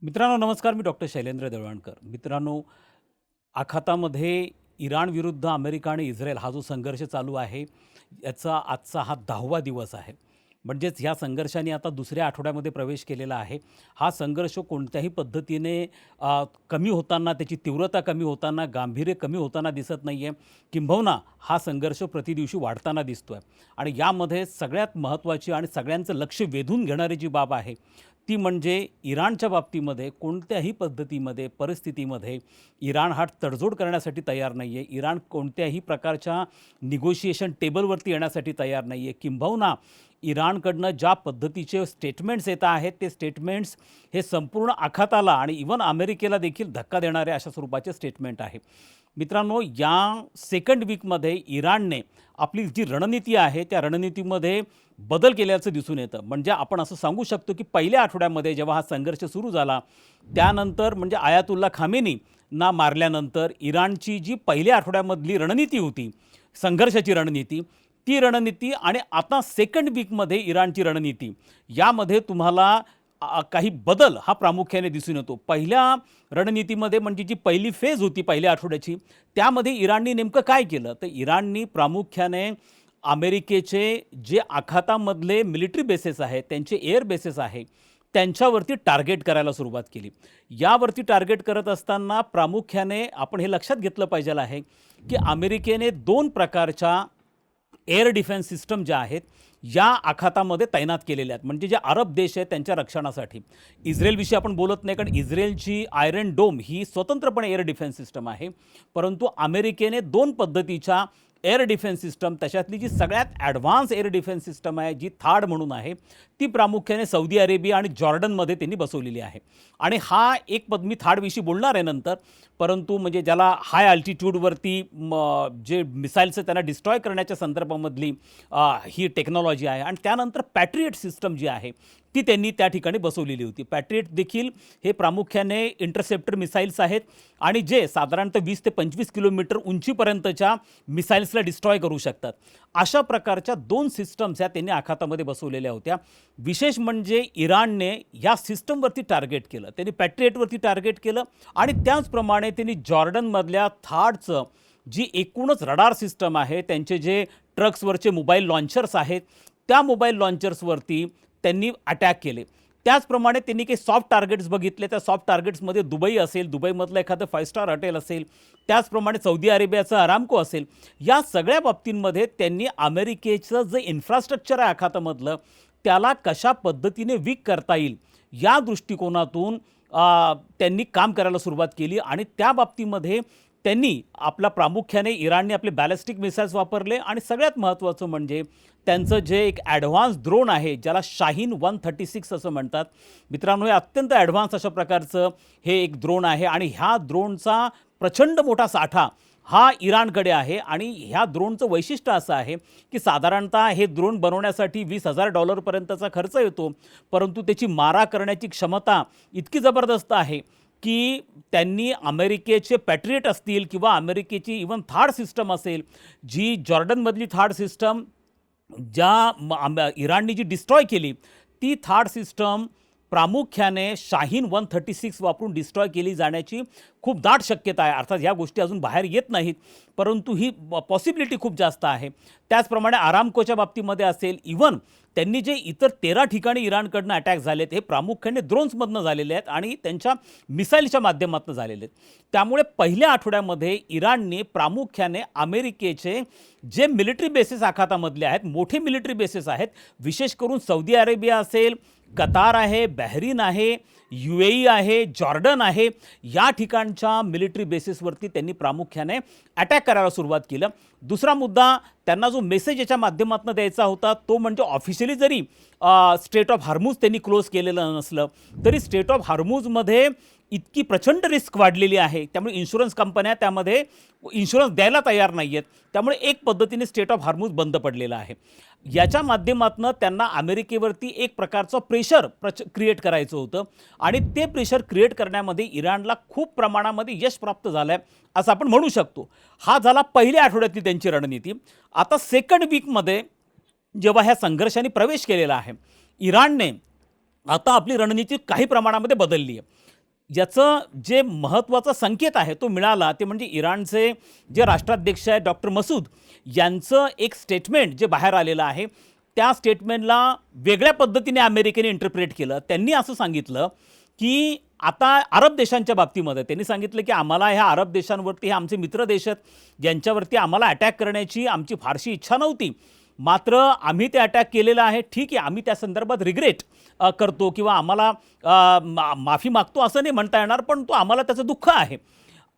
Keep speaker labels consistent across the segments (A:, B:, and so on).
A: मित्रांनो नमस्कार. मी डॉक्टर शैलेंद्र दळवणकर. मित्रांनो, आखातामध्ये इराण विरुद्ध अमेरिका आणि इस्रायल हा जो संघर्ष चालू आहे, याचा आजचा हा 10वा दिवस आहे. म्हणजेच ह्या संघर्षाने आता दुसऱ्या आठवड्यामध्ये प्रवेश केलेला आहे. हा संघर्ष कोणत्याही पद्धतीने कमी होताना, त्याची तीव्रता कमी होताना, गांभीर्य कमी होताना दिसत नाही आहे. किंबहुना हा संघर्ष प्रतिदिवशी वाढताना दिसतो आहे. आणि यामध्ये सगळ्यात महत्त्वाची आणि सगळ्यांचं लक्ष वेधून घेणारी जी बाब आहे, ती म्हणजे इराणच्या बाबतीमध्ये कोणत्याही पद्धतीमध्ये, परिस्थितीमध्ये इराण हा तडजोड करण्यासाठी तयार नाही आहे. इराण कोणत्याही प्रकारच्या निगोशिएशन टेबलवरती येण्यासाठी तयार नाही आहे. किंबहुना इराणकडनं ज्या पद्धतीचे स्टेटमेंट्स येत आहेत, ते स्टेटमेंट्स हे संपूर्ण आखाताला आणि इव्हन अमेरिकेला देखील धक्का देणारे अशा स्वरूपाचे स्टेटमेंट आहे. मित्रांनो, या सेकंड वीकमध्ये इराणने आपली जी रणनीती आहे, त्या रणनीतीमध्ये बदल केल्याचं दिसून येतं. म्हणजे आपण असं सांगू शकतो, की पहिल्या आठवड्यामध्ये जेव्हा हा संघर्ष सुरू झाला, त्यानंतर म्हणजे आयातुल्ला खामेनींना मारल्यानंतर इराणची जी पहिल्या आठवड्यामधली रणनीती होती, संघर्षाची रणनीती, ती रणनीती आणि आता सेकंड वीकमध्ये इराणची रणनीती, यामध्ये तुम्हाला काही बदल हा प्रामुख्याने दिसून येतो. पहिल्या रणनीतीमध्ये म्हणजे जी पहिली फेज होती पहिल्या आठवड्याची, त्यामध्ये इराणनी नेमकं काय केलं? तर इराणनी प्रामुख्याने अमेरिकेचे जे आखातामधले मिलिटरी बेसेस आहेत, त्यांचे एअर बेसेस आहे, त्यांच्यावरती टार्गेट करायला सुरुवात केली. यावरती टार्गेट करत असताना प्रामुख्याने आपण हे लक्षात घेतलं पाहिजे आहे, की अमेरिकेने 2 प्रकारच्या एअर डिफेन्स सिस्टम ज्या आहेत, या आखातामध्ये तैनात केलेल्या आहेत. म्हणजे जे अरब देश आहेत त्यांच्या रक्षणासाठी. इस्रायलविषयी आपण बोलत नाही, कारण इस्रायलची आयरन डोम ही स्वतंत्रपणे एअर डिफेन्स सिस्टम आहे. परंतु अमेरिकेने 2 पद्धतीच्या एअर डिफेन्स सिस्टम, त्याच्यातली जी सगळ्यात ॲडव्हान्स एअर डिफेन्स सिस्टम आहे, जी थाड म्हणून आहे, ती प्रामुख्याने सौदी अरेबिया आणि जॉर्डनमध्ये त्यांनी बसवलेली आहे. आणि हा एक मी थाडविषयी बोलणार आहे नंतर. परंतु म्हणजे ज्याला हाय अल्टिट्यूडवरती जे मिसाईल्स त्यांना डिस्ट्रॉय करण्याच्या संदर्भामधली ही टेक्नॉलॉजी आहे. आणि त्यानंतर पॅट्रियट सिस्टम जी आहे, ती त्यांनी त्या ठिकाणी बसवलेली होती. पॅट्रियट देखील हे प्रामुख्याने इंटरसेप्टर मिसाईल्स आहेत आणि जे साधारणतः 20 ते 25 किलोमीटर उंचीपर्यंतच्या मिसाईल्सला डिस्ट्रॉय करू शकतात. अशा प्रकारच्या 2 सिस्टम्स ह्या त्यांनी आखातामध्ये बसवलेल्या होत्या. विशेष म्हणजे इराणने या सिस्टमवरती टार्गेट केलं. त्यांनी पॅट्रियटवरती टार्गेट केलं आणि त्याचप्रमाणे त्यांनी जॉर्डनमधल्या थाडचं जी एकूणच रडार सिस्टम आहे, त्यांचे जे ट्रक्सवरचे मोबाईल लॉन्चर्स आहेत, त्या मोबाईल लॉन्चर्सवरती त्यांनी अटॅक केले. त्याचप्रमाणे त्यांनी काही सॉफ्ट टार्गेट्स बघितले. त्या सॉफ्ट टार्गेट्समध्ये दुबई असेल, दुबईमधलं एखादं 5 स्टार हॉटेल असेल, त्याचप्रमाणे सौदी अरेबियाचं अरामको असेल. या सगळ्या बाबतींमध्ये त्यांनी अमेरिकेचं जे इन्फ्रास्ट्रक्चर आहे आखातामधलं, त्याला कशा पद्धतीने वीक करता येईल या दृष्टिकोनातून त्यांनी काम करायला सुरुवात केली. आणि त्या बाबतीमध्ये त्यांनी आपला प्रामुख्याने इराणने आपले बॅलिस्टिक मिसाईल्स वापरले आणि सगळ्यात महत्त्वाचं म्हणजे त्यांचं जे एक ॲडव्हान्स ड्रोन आहे, ज्याला शाहीन 136 असं म्हणतात. मित्रांनो, हे अत्यंत ॲडव्हान्स अशा प्रकारचं हे एक ड्रोन आहे आणि ह्या ड्रोनचा प्रचंड मोठा साठा हा इराणकडे आहे. आणि ह्या ड्रोनचं वैशिष्ट्य असं आहे, की साधारणतः हे ड्रोन बनवण्यासाठी $20,000 खर्च येतो. परंतु त्याची मारा करण्याची क्षमता इतकी जबरदस्त आहे, की त्यांनी अमेरिकेचे पॅट्रियट असतील किंवा अमेरिकेची इव्हन थाड सिस्टम असेल, जी जॉर्डनमधली थाड सिस्टम इराणनी जी डिस्ट्रॉय केली, ती थाड सिस्टम प्रामुख्याने शाहीन 136 वापरून डिस्ट्रॉय केली जाण्याची खूप दाट शक्यता आहे. अर्थात ह्या गोष्टी अजून बाहेर येत नाहीत, परंतु ही पॉसिबिलिटी खूप जास्त आहे. त्याचप्रमाणे आरामकोच्या बाबतीमध्ये असेल, इव्हन त्यांनी जे इतर 13 ठिकाणी इराणकडनं अटॅक झालेत, हे प्रामुख्याने ड्रोन्समधनं झालेले आहेत आणि त्यांच्या मिसाईलच्या माध्यमातून झालेले आहेत. त्यामुळे पहिल्या आठवड्यामध्ये इराणने प्रामुख्याने अमेरिकेचे जे मिलिटरी बेसेस आखातामधले आहेत, मोठे मिलिटरी बेसेस आहेत, विशेष करून सौदी अरेबिया असेल, कतार आहे, बहरीन आहे, UAE आहे, जॉर्डन आहे, या ठिकाणच्या मिलिटरी बेसिसवरती त्यांनी प्रामुख्याने अटॅक करायला सुरुवात केलं. दुसरा मुद्दा त्यांना जो मेसेज याच्या माध्यमातून द्यायचा होता, तो म्हणजे ऑफिशियली जरी स्ट्रेट ऑफ हार्मुज त्यांनी क्लोज केलेलं नसलं, तरी स्ट्रेट ऑफ हार्मुजमध्ये इतकी प्रचंड रिस्क वाढलेली आहे, त्यामुळे इन्शुरन्स कंपन्या त्यामध्ये इन्शुरन्स द्यायला तयार नाही आहेत. त्यामुळे एक पद्धतीने स्ट्रेट ऑफ हार्मुज बंद पडलेला आहे. याच्या माध्यमातून त्यांना अमेरिकेवरती एक प्रकारचं प्रेशर क्रिएट करायचं होतं आणि ते प्रेशर क्रिएट करण्यामध्ये इराणला खूप प्रमाणामध्ये यश प्राप्त झालं आहे असं आपण म्हणू शकतो. हा झाला पहिल्या आठवड्यातली त्यांची रणनीती. आता सेकंड वीकमध्ये जेव्हा ह्या संघर्षाने प्रवेश केलेला आहे, इराणने आता आपली रणनीती काही प्रमाणामध्ये बदलली आहे. याचं जे महत्त्वाचा संकेत आहे तो मिळाला ते म्हणजे इराणचे जे राष्ट्राध्यक्ष आहेत डॉक्टर मसूद यांचं एक स्टेटमेंट जे बाहेर आलेलं आहे. त्या स्टेटमेंटला वेगळ्या पद्धतीने अमेरिकेने इंटरप्रेट केलं. त्यांनी असं सांगितलं की आता अरब देशांच्या बाबतीमध्ये त्यांनी सांगितलं की आम्हाला ह्या अरब देशांवरती हे आमचे मित्र देश आहेत ज्यांच्यावरती आम्हाला अटॅक करण्याची आमची फारशी इच्छा नव्हती. मात्र आम्ही ते अटॅक केलेलं आहे. ठीक आहे, आम्ही त्या संदर्भात रिग्रेट करतो किंवा आम्हाला माफी मागतो असं नाही म्हणता येणार, पण तो आम्हाला त्याचं दुःख आहे.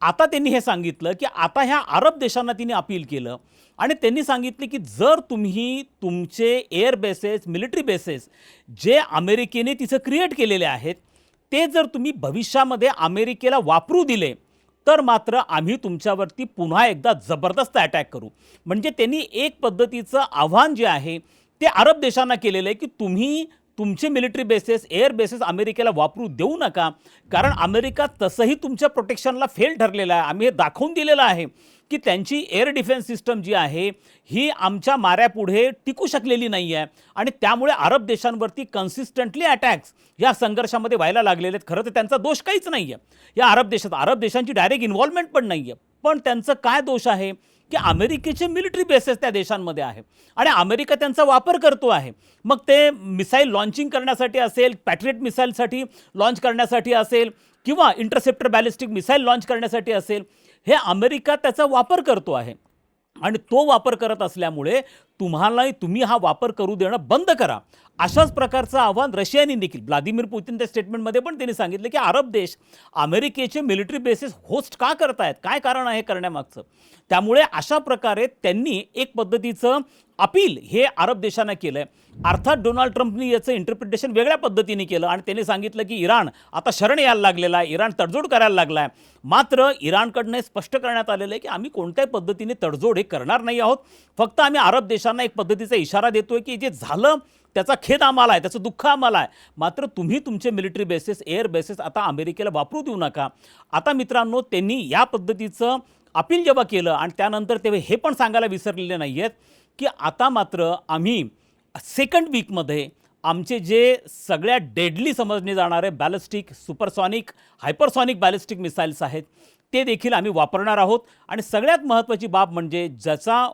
A: आता त्यांनी हे सांगितलं की आता ह्या अरब देशांना तिने अपील केलं आणि त्यांनी सांगितले की जर तुम्ही तुमचे एअर बेसेस, मिलिटरी बेसेस जे अमेरिकेने तिचं क्रिएट केलेले आहेत ते जर तुम्ही भविष्यामध्ये अमेरिकेला वापरू दिले तर मात्र आम्ही तुमच्यावरती पुन्हा एकदा जबरदस्त अटॅक करू. म्हणजे त्यांनी एक पद्धतीचं आव्हान जे आहे ते अरब देशांना केलेलं आहे की तुम्ही तुमचे मिलिटरी बेसेस, एअर बेसेस अमेरिकेला वापरू देऊ नका, कारण अमेरिका तसंही तुमच्या प्रोटेक्शनला फेल ठरलेला आहे. आम्ही हे दाखवून दिलेलं आहे की त्यांची एअर डिफेन्स सिस्टम जी आहे ही आमच्या माऱ्यापुढे टिकू शकलेली नाही आहे आणि त्यामुळे अरब देशांवरती कन्सिस्टंटली अटॅक्स या संघर्षामध्ये व्हायला लागलेले आहेत. खरं तर त्यांचा दोष काहीच नाही आहे या अरब देशांची डायरेक्ट इन्व्हॉल्वमेंट पण नाही आहे. पण त्यांचं काय दोष आहे की अमेरिकेचे मिलिटरी बेसेस त्या देशांमध्ये आहे आणि अमेरिका त्यांचा वापर करतो आहे. मग ते मिसाईल लॉन्चिंग करण्यासाठी असेल, पॅट्रियट मिसाईलसाठी लॉन्च करण्यासाठी असेल किंवा इंटरसेप्टर बॅलिस्टिक मिसाईल लॉन्च करण्यासाठी असेल, हे अमेरिका त्याचा वापर करतो आहे आणि तो वापर करत असल्यामुळे तुम्ही हा वापर करू देणं बंद करा. अशाच प्रकारचं आव्हान रशियाने देखील व्लादिमीर पुतिन त्या स्टेटमेंटमध्ये पण त्यांनी सांगितलं की अरब देश अमेरिकेचे मिलिटरी बेसिस होस्ट का करतायत, काय कारण आहे करण्यामागचं. त्यामुळे अशा प्रकारे त्यांनी एक पद्धतीचं अपील हे अरब देशांना केलं आहे. अर्थात डोनाल्ड ट्रम्पनी याचं इंटरप्रिटेशन वेगळ्या पद्धतीने केलं आणि त्यांनी सांगितलं की इराण आता शरण यायला लागलेला आहे, इराण तडजोड करायला लागला आहे. मात्र इराणकडनं स्पष्ट करण्यात आलेलं आहे की आम्ही कोणत्याही पद्धतीने तडजोड हे करणार नाही आहोत. फक्त आम्ही अरब देशांना एक पद्धतीचा इशारा देतोय की जे झालं त्याचा खेद आम्हाला आहे, त्याचं दुःख आम्हाला आहे. मात्र तुम्ही तुमचे मिलिटरी बेसेस, एअर बेसेस आता अमेरिकेला वापरू देऊ नका. आता मित्रांनो, त्यांनी या पद्धतीचं अपील जेव्हा केलं आणि त्यानंतर ते हे पण सांगायला विसरलेले नाही आहेत की आता मात्र आम्ही सेकंड वीकमध्ये आमचे जे सगळ्यात डेडली समजले जाणारे ballistic, supersonic, hypersonic ballistic missiles आहेत ते देखील आम्ही वापरणार आहोत. आणि सगळ्यात महत्त्वाची बाब म्हणजे ज्याचा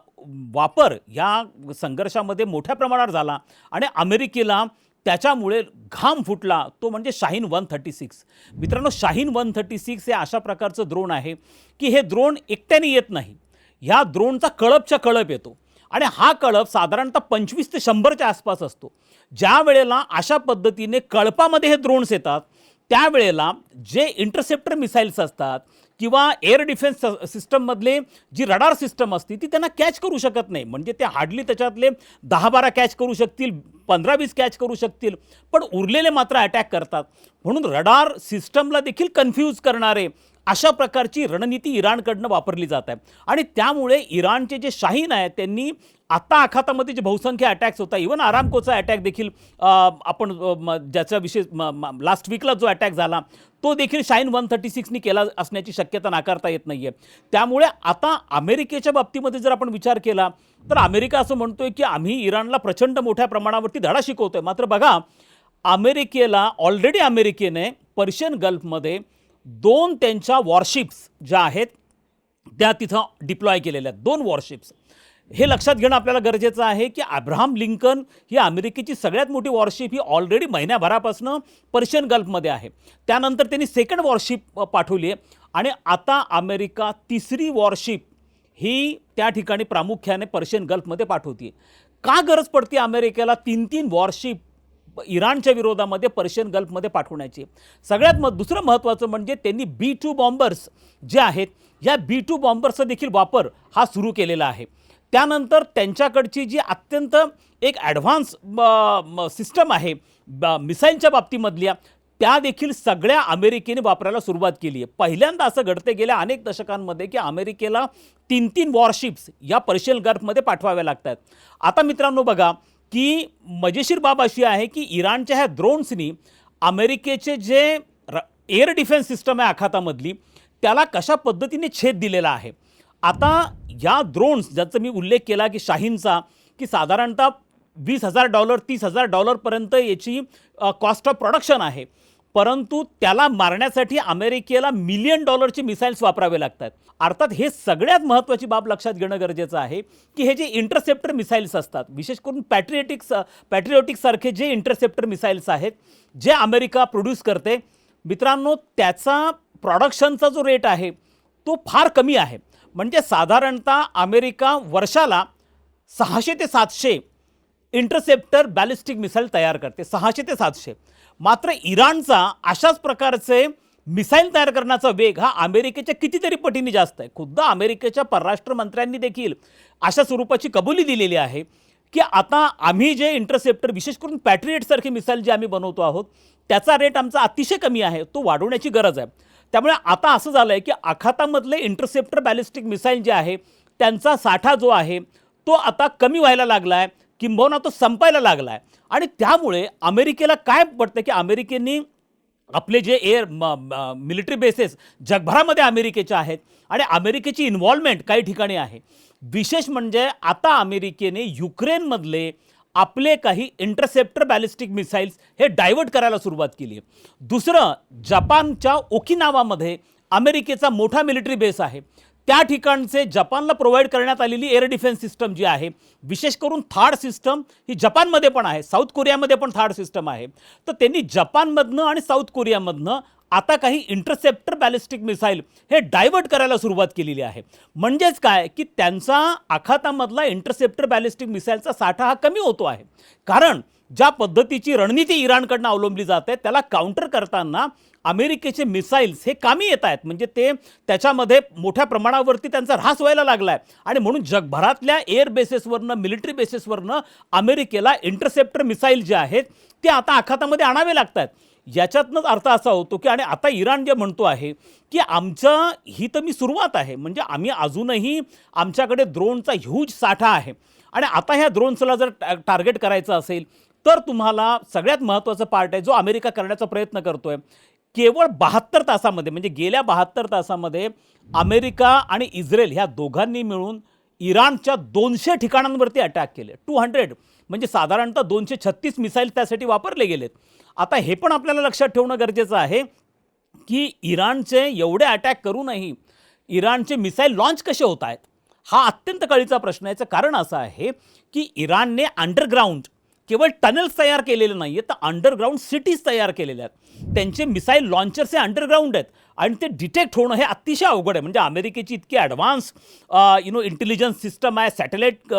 A: वापर या संघर्षामध्ये मोठ्या प्रमाणावर झाला आणि अमेरिकेला त्याच्यामुळे घाम फुटला तो म्हणजे शाहीन 136. मित्रांनो, शाहीन 136 हे अशा प्रकारचं ड्रोन आहे की हे ड्रोन एकट्याने येत नाही. ह्या ड्रोनचा कळपच्या कळप येतो आणि हा कळप साधारणतः 25 ते 100च्या आसपास असतो. ज्या वेळेला अशा पद्धतीने कळपामध्ये हे ड्रोन्स येतात त्यावेळेला जे इंटरसेप्टर मिसाईल्स असतात किंवा एअर डिफेन्स सिस्टममधले जी रडार सिस्टम असते ती त्यांना कॅच करू शकत नाही. म्हणजे ते हार्डली त्याच्यातले 10-12 कॅच करू शकतील, 15-20 कॅच करू शकतील, पण उरलेले मात्र अटॅक करतात. म्हणून रडार सिस्टमला देखील कन्फ्यूज करणारे अशा प्रकारची रणनीती इराणकडनं वापरली जात आहे. आणि त्यामुळे इराणचे जे शाहीन आहेत त्यांनी आता आखातामध्ये जे बहुसंख्य अटॅक्स होता, इव्हन आरामकोचा अटॅक देखील आपण ज्याच्याविषयी लास्ट वीकला जो अटॅक झाला तो देखील शाहीन 136नी केला असण्याची शक्यता नाकारता येत नाही आहे. त्यामुळे आता अमेरिकेच्या बाबतीमध्ये जर आपण विचार केला तर अमेरिका असं म्हणतोय की आम्ही इराणला प्रचंड मोठ्या प्रमाणावरती धडा शिकवतोय. मात्र बघा, अमेरिकेला ऑलरेडी अमेरिकेने पर्शियन गल्फमध्ये 2 त्यांच्या वॉरशिप्स ज्या आहेत त्या तिथं डिप्लॉय केलेल्या आहेत. 2 वॉरशिप्स. हे लक्षात घेणं आपल्याला गरजेचं आहे की अब्राहम लिंकन ही अमेरिकेची सगळ्यात मोठी वॉरशिप ही ऑलरेडी महिन्याभरापासून पर्शियन गल्फमध्ये आहे. त्यानंतर त्यांनी सेकंड वॉरशिप पाठवली आहे आणि आता अमेरिका 3री वॉरशिप ही त्या ठिकाणी प्रामुख्याने पर्शियन गल्फमध्ये पाठवते. का गरज पडते अमेरिकेला 3-3 वॉरशिप इराणच्या विरोधामध्ये पर्शियन गल्फमध्ये पाठवण्याची? सगळ्यात दुसरं महत्त्वाचं म्हणजे त्यांनी B-2 बॉम्बर्स जे आहेत या B-2 बॉम्बर्सचा देखील वापर हा सुरू केलेला आहे. त्यानंतर त्यांच्याकडची जी अत्यंत एक ॲडव्हान्स सिस्टम आहे मिसाईलच्या बाबतीमधल्या त्या देखील सगळ्या अमेरिकेने वापरायला सुरुवात केली आहे. पहिल्यांदा असं घडते गेल्या अनेक दशकांमध्ये की अमेरिकेला 3-3 वॉरशिप्स या पर्शियन गल्फमध्ये पाठवाव्या लागतात. आता मित्रांनो बघा की मजेशीर बाब अशी आहे की इराणच्या ह्या ड्रोन्सनी अमेरिकेचे जे एअर डिफेन्स सिस्टम आहे आखातामधली त्याला कशा पद्धतीने छेद दिलेला आहे. आता या ड्रोन्स ज्याचा मी उल्लेख केला की शाहीनचा की साधारणतः $20,000 $30,000 याची कॉस्ट ऑफ प्रोडक्शन आहे. परंतु त्याला मारण्यासाठी अमेरिकेला $1 मिलियन मिसाईल्स वापरावे लागतात. अर्थात हे सगळ्यात महत्त्वाची बाब लक्षात घेणं गरजेचं आहे की हे जे इंटरसेप्टर मिसाईल्स असतात, विशेष करून पॅट्रिओटिक सारखे जे इंटरसेप्टर मिसाईल्स आहेत जे अमेरिका प्रोड्यूस करते, मित्रांनो, त्याचा प्रोडक्शनचा जो रेट आहे तो फार कमी आहे. म्हणजे साधारणतः अमेरिका वर्षाला 600 ते 700 इंटरसेप्टर बॅलिस्टिक मिसाईल तयार करते, 600 ते 700. मात्र इराणचा अशाच प्रकारचे मिसाईल तयार करण्याचा वेग हा अमेरिकेच्या कितीतरी पटीने जास्त आहे. खुद्द अमेरिकेच्या परराष्ट्र मंत्र्यांनी देखील अशा स्वरूपाची कबुली दिलेली आहे की आता आम्ही जे इंटरसेप्टर, विशेष करून पॅट्रिएटसारखे मिसाईल जे आम्ही बनवतो आहोत, त्याचा रेट आमचा अतिशय कमी आहे, तो वाढवण्याची गरज आहे. त्यामुळे आता असं झालं आहे की आखातामधले इंटरसेप्टर बॅलिस्टिक मिसाईल जे आहे त्यांचा साठा जो आहे तो आता कमी व्हायला लागला आहे, किंबहुना तो संपायला लागला आहे. आणि त्यामुळे अमेरिकेला काय पडतं की अमेरिकेने आपले जे मिलिटरी बेसेस जगभरामध्ये अमेरिकेच्या आहेत आणि अमेरिकेची इन्व्हॉल्वमेंट काही ठिकाणी आहे. विशेष म्हणजे आता अमेरिकेने युक्रेनमधले आपले काही इंटरसेप्टर बॅलिस्टिक मिसाईल्स हे डायव्हर्ट करायला सुरुवात केली आहे. दुसरं, जपानच्या ओकिनावामध्ये अमेरिकेचा मोठा मिलिटरी बेस आहे. त्या ठिकाणचे जपानला प्रोव्हाइड करण्यात आलेली एअर डिफेन्स सिस्टम जी आहे, विशेष करून थार्ड सिस्टम ही जपानमध्ये पण आहे, साऊथ कोरियामध्ये पण थार्ड सिस्टम आहे. तर त्यांनी जपानमधनं आणि साऊथ कोरियामधनं आता काही इंटरसेप्टर बॅलिस्टिक मिसाईल हे डायव्हर्ट करायला सुरुवात केलेली आहे. म्हणजेच काय की त्यांचा आखातामधला इंटरसेप्टर बॅलिस्टिक मिसाईलचा साठा हा कमी होतो आहे. कारण ज्या पद्धतीची रणनीती इराणकडनं अवलंबली जाते त्याला काउंटर करताना अमेरिकेचे मिसाईल्स हे कामी येत आहेत. म्हणजे त्याच्यामध्ये मोठ्या प्रमाणावरती त्यांचा ऱ्हास व्हायला लागला आहे आणि म्हणून जगभरातल्या एअर बेसेसवरनं, मिलिटरी बेसेसवरनं अमेरिकेला इंटरसेप्टर मिसाईल जे आहेत ते आता आखातामध्ये आणावे लागत आहेत. याच्यातनंच अर्थ असा होतो की आणि आता इराण जे म्हणतो आहे की ही तर मी सुरुवात आहे, म्हणजे आम्ही अजूनही आमच्याकडे ड्रोनचा ह्यूज साठा आहे आणि आता ह्या ड्रोन्सला जर टार्गेट करायचं असेल तर तुम्हाला सगळ्यात महत्त्वाचं पार्ट आहे जो अमेरिका करण्याचा प्रयत्न करतोय. केवळ 72 तासामध्ये, म्हणजे गेल्या 72 तासामध्ये अमेरिका आणि इस्रायल ह्या दोघांनी मिळून इराणच्या 200 ठिकाणांवरती अटॅक केले. 200 म्हणजे साधारणतः 236 मिसाईल त्यासाठी वापरले गेलेत. आता हे पण आपल्याला लक्षात ठेवणं गरजेचं आहे की इराणचे एवढे अटॅक करूनही इराणचे मिसाईल लॉन्च कसे होत आहेत हा अत्यंत कळीचा प्रश्न आहे. याचं कारण असं आहे की इराणने अंडरग्राऊंड केवळ टनल्स तयार केलेले नाही आहेत, तर अंडरग्राऊंड सिटीज तयार केलेल्या आहेत. त्यांचे मिसाईल लॉन्चर्स हे अंडरग्राऊंड आहेत आणि ते डिटेक्ट होणं हे अतिशय अवघड आहे. म्हणजे अमेरिकेची इतकी ॲडव्हान्स इंटेलिजन्स सिस्टम आहे, सॅटेलाईट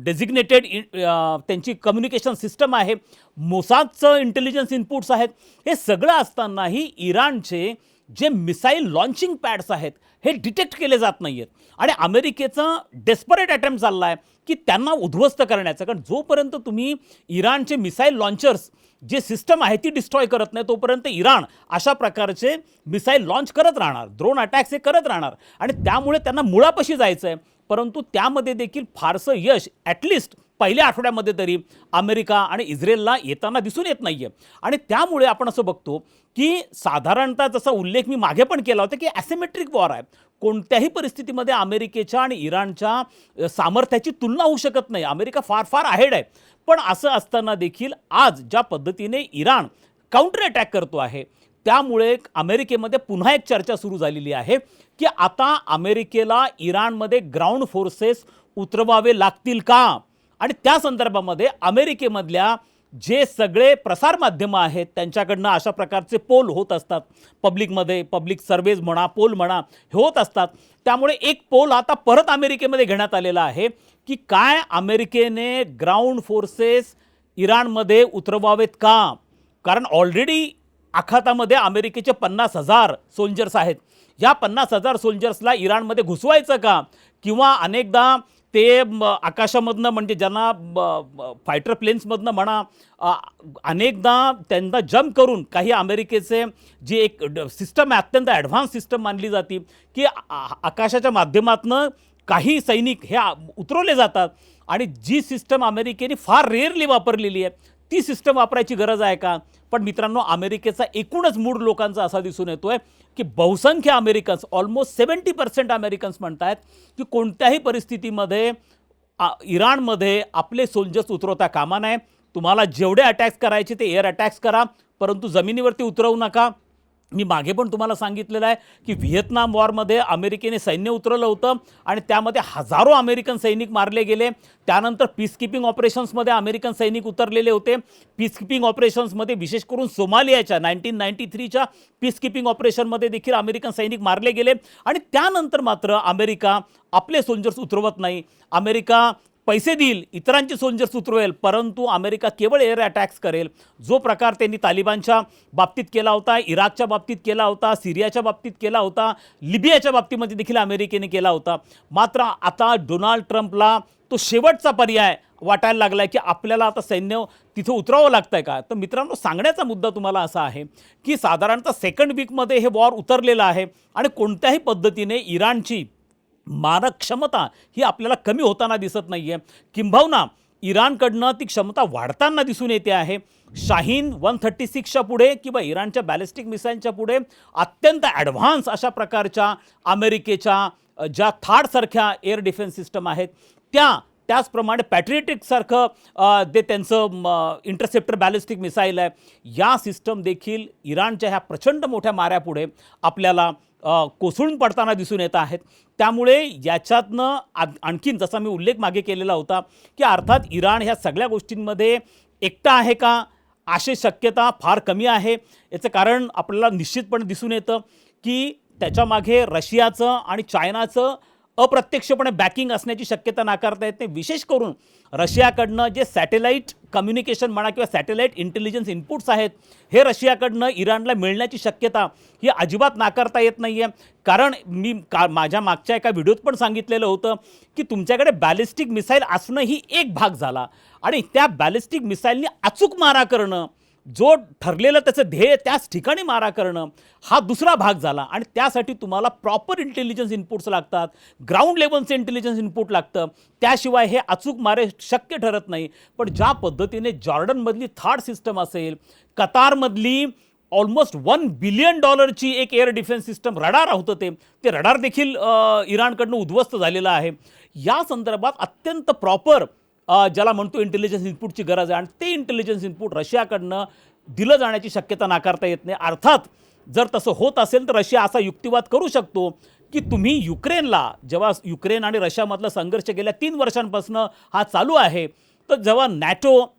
A: डेझिग्नेटेड त्यांची कम्युनिकेशन सिस्टम आहे, मोसादचं इंटेलिजन्स इनपुट्स आहेत. हे सगळं असतानाही इराणचे जे मिसाईल लॉन्चिंग पॅड्स आहेत हे डिटेक्ट केले जात नाही आहेत आणि अमेरिकेचा डेस्परेट अटेम्प्ट चालला आहे की त्यांना उद्ध्वस्त करण्याचं. कारण जोपर्यंत तुम्ही इराणचे मिसाईल लॉन्चर्स जे सिस्टम आहे ती डिस्ट्रॉय करत नाही तोपर्यंत इराण अशा प्रकारचे मिसाईल लॉन्च करत राहणार, ड्रोन अटॅक्स हे करत राहणार आणि त्यामुळे त्यांना मुळापाशी जायचं आहे. परंतु त्यामध्ये देखील फारसं यश ॲटलिस्ट पहिल्या आठवड्यामध्ये तरी अमेरिका आणि इस्रायलला येताना दिसून येत नाही आहे. आणि त्यामुळे आपण असं बघतो की साधारणतः जसा उल्लेख मी मागे पण केला होता की ॲसिमेट्रिक वॉर आहे. कोणत्याही परिस्थितीमध्ये अमेरिकेच्या आणि इराणच्या सामर्थ्याची तुलना होऊ शकत नाही. अमेरिका फार फार अहेड आहे. पण असं असताना देखील आज ज्या पद्धतीने इराण काउंटर अटॅक करतो आहे त्यामुळे अमेरिकेमध्ये पुन्हा एक चर्चा सुरू झालेली आहे की आता अमेरिकेला इराणमध्ये ग्राउंड फोर्सेस उतरवावे लागतील का. आणि त्या संदर्भामध्ये अमेरिकेमधल्या जे सगळे प्रसारमाध्यमं आहेत त्यांच्याकडनं अशा प्रकारचे पोल होत असतात पब्लिकमध्ये, पब्लिक सर्वेज म्हणा, पोल म्हणा, हे होत असतात. त्यामुळे एक पोल आता परत अमेरिकेमध्ये घेण्यात आलेला आहे की काय अमेरिकेने ग्राउंड फोर्सेस इराणमध्ये उतरवावेत का. कारण ऑलरेडी आखातामध्ये अमेरिकेचे 50,000 सोल्जर्स आहेत. या 50,000 सोल्जर्सला इराणमध्ये घुसवायचं का, किंवा अनेकदा ते आकाशामधनं, म्हणजे ज्यांना फायटर प्लेन्समधनं म्हणा, अनेकदा त्यांना जम्प करून काही अमेरिकेचे जे एक सिस्टम आहे, अत्यंत ॲडव्हान्स सिस्टम मानली जाते की आकाशाच्या माध्यमातून काही सैनिक हे उतरवले जातात. आणि जी सिस्टम अमेरिकेने फार रेअरली वापरलेली आहे ती सिस्टम वापरायची गरज आहे का. पण मित्रांनो, अमेरिकेचा एकूणच मूड लोकांचा असा दिसून येतो आहे की बहुसंख्य अमेरिकन्स, ऑलमोस्ट 70% अमेरिकन्स म्हणत आहेत की कोणत्याही परिस्थितीमध्ये इराणमध्ये आपले सोल्जर्स उतरवता कामा नये. तुम्हाला जेवढे अटॅक्स करायचे ते एअर अटॅक्स करा, परंतु जमिनीवरती उतरवू नका. मी मागे पण तुम्हाला सांगितलेलं आहे की व्हिएतनाम वॉरमध्ये अमेरिकेने सैन्य उतरवलं होतं आणि त्यामध्ये हजारो अमेरिकन सैनिक मारले गेले. त्यानंतर पीसकीपिंग ऑपरेशन्समध्ये अमेरिकन सैनिक उतरलेले होते. पीसकीपिंग ऑपरेशन्समध्ये विशेष करून सोमालियाच्या 1993च्या पीसकीपिंग ऑपरेशनमध्ये देखील अमेरिकन सैनिक मारले गेले. आणि त्यानंतर मात्र अमेरिका आपले सोल्जर्स उतरवत नाही. अमेरिका पैसे देईल, इतरांचे सोल्जर्स उतरवेल, परंतु अमेरिका केवळ एअर अटॅक्स करेल. जो प्रकार त्यांनी तालिबानच्या बाबतीत केला होता, इराकच्या बाबतीत केला होता, सिरियाच्या बाबतीत केला होता, लिबियाच्या बाबतीमध्ये देखील अमेरिकेने केला होता. मात्र आता डोनाल्ड ट्रम्पला तो शेवटचा पर्याय वाटायला लागला आहे की आपल्याला आता सैन्य तिथं उतरावं लागतं आहे का. तर मित्रांनो, सांगण्याचा मुद्दा तुम्हाला असा आहे की साधारणतः सेकंड वीकमध्ये हे वॉर उतरलेलं आहे आणि कोणत्याही पद्धतीने इराणची मारक क्षमता ही आपल्याला कमी होताना दिसत नाही आहे. किंबहुना इराणकडनं ती क्षमता वाढताना दिसून येते आहे. शाहीन 136च्या पुढे किंवा इराणच्या बॅलिस्टिक मिसाईलच्या पुढे अत्यंत ॲडव्हान्स अशा प्रकारच्या अमेरिकेच्या ज्या थाडसारख्या एअर डिफेन्स सिस्टम आहेत त्याचप्रमाणे पॅट्रियटिकसारखं ते त्यांचं इंटरसेप्टर बॅलिस्टिक मिसाईल आहे. या सिस्टम देखील इराणच्या ह्या प्रचंड मोठ्या माऱ्यापुढे आपल्याला कोसळून पडताना दिसून येत आहेत. त्यामुळे याच्यातनं आणखीन जसा मी उल्लेख मागे केलेला होता की अर्थात इराण ह्या सगळ्या गोष्टींमध्ये एकटा आहे का, अशी शक्यता फार कमी आहे. याचं कारण आपल्याला निश्चितपणे दिसून येतं की त्याच्यामागे रशियाचं आणि चायनाचं अप्रत्यक्षपणे बॅकिंग असण्याची शक्यता नाकारता येत नाही. विशेष करून रशियाकडनं जे सॅटेलाईट कम्युनिकेशन म्हणा किंवा सॅटेलाईट इंटेलिजन्स इनपुट्स आहेत, हे रशियाकडनं इराणला मिळण्याची शक्यता ही अजिबात नाकारता येत नाही आहे. कारण मी माझ्या मागच्या एका व्हिडिओत पण सांगितलेलं होतं की तुमच्याकडे बॅलिस्टिक मिसाईल असणं ही एक भाग झाला आणि त्या बॅलिस्टिक मिसाईलनी अचूक मारा करणं, जो ठरलेलं त्याचं ध्येय त्याच ठिकाणी मारा करणं, हा दुसरा भाग झाला. आणि त्यासाठी तुम्हाला प्रॉपर इंटेलिजन्स इनपुट्स लागतात, ग्राउंड लेवलचे इंटेलिजन्स इनपुट लागतं. त्याशिवाय हे अचूक मारे शक्य ठरत नाही. पण ज्या पद्धतीने जॉर्डनमधली थाड सिस्टम असेल, कतारमधली ऑलमोस्ट $1 बिलियन एक एअर डिफेन्स सिस्टम रडार होतं, ते रडार देखील इराणकडनं उद्ध्वस्त झालेलं आहे. या संदर्भात अत्यंत प्रॉपर ज्याला म्हणतो इंटेलिजन्स इनपुटची गरज आहे आणि ते इंटेलिजन्स इनपुट रशियाकडनं दिलं जाण्याची शक्यता नाकारता येत नाही. अर्थात जर तसं होत असेल तर रशिया असा युक्तिवाद करू शकतो की तुम्ही युक्रेनला, जेव्हा युक्रेन आणि रशियामधला संघर्ष गेल्या 3 वर्षांपासून हा चालू आहे, तर जेव्हा नॅटो,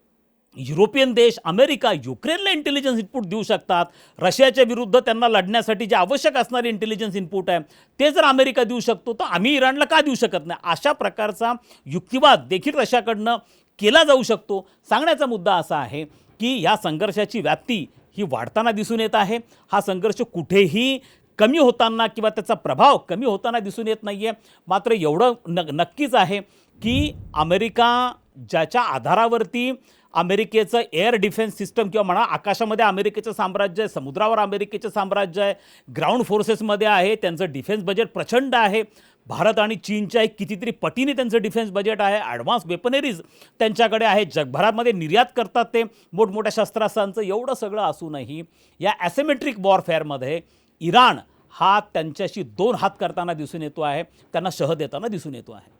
A: युरोपियन देश, अमेरिका युक्रेनला इंटेलिजन्स इनपुट देऊ शकतात, रशियाच्या विरुद्ध त्यांना लढण्यासाठी जे आवश्यक असणारे इंटेलिजन्स इनपुट आहे ते जर अमेरिका देऊ शकतो, तर आम्ही इराणला का देऊ शकत नाही, अशा प्रकारचा युक्तिवाद देखील रशियाकडनं केला जाऊ शकतो. सांगण्याचा मुद्दा असा आहे की या संघर्षाची व्याप्ती ही वाढताना दिसून येत आहे. हा संघर्ष कुठेही कमी होताना किंवा त्याचा प्रभाव कमी होताना दिसून येत नाही आहे. मात्र एवढं नक्कीच आहे की अमेरिका ज्याच्या आधारावरती अमेरिकेचं एअर डिफेन्स सिस्टम किंवा म्हणा आकाशामध्ये अमेरिकेचं साम्राज्य आहे, समुद्रावर अमेरिकेचं साम्राज्य आहे, ग्राउंड फोर्सेसमध्ये आहे, त्यांचं डिफेन्स बजेट प्रचंड आहे. भारत आणि चीनच्या एक कितीतरी पटीने त्यांचं डिफेन्स बजेट आहे. ॲडव्हान्स वेपनरीज त्यांच्याकडे आहे, जगभरामध्ये निर्यात करतात ते मोठमोठ्या शस्त्रास्त्रांचं. एवढं सगळं असूनही या ॲसिमेट्रिक वॉरफेअरमध्ये इराण हा त्यांच्याशी 2 हात करताना दिसून येतो आहे, त्यांना शह देताना दिसून येतो आहे.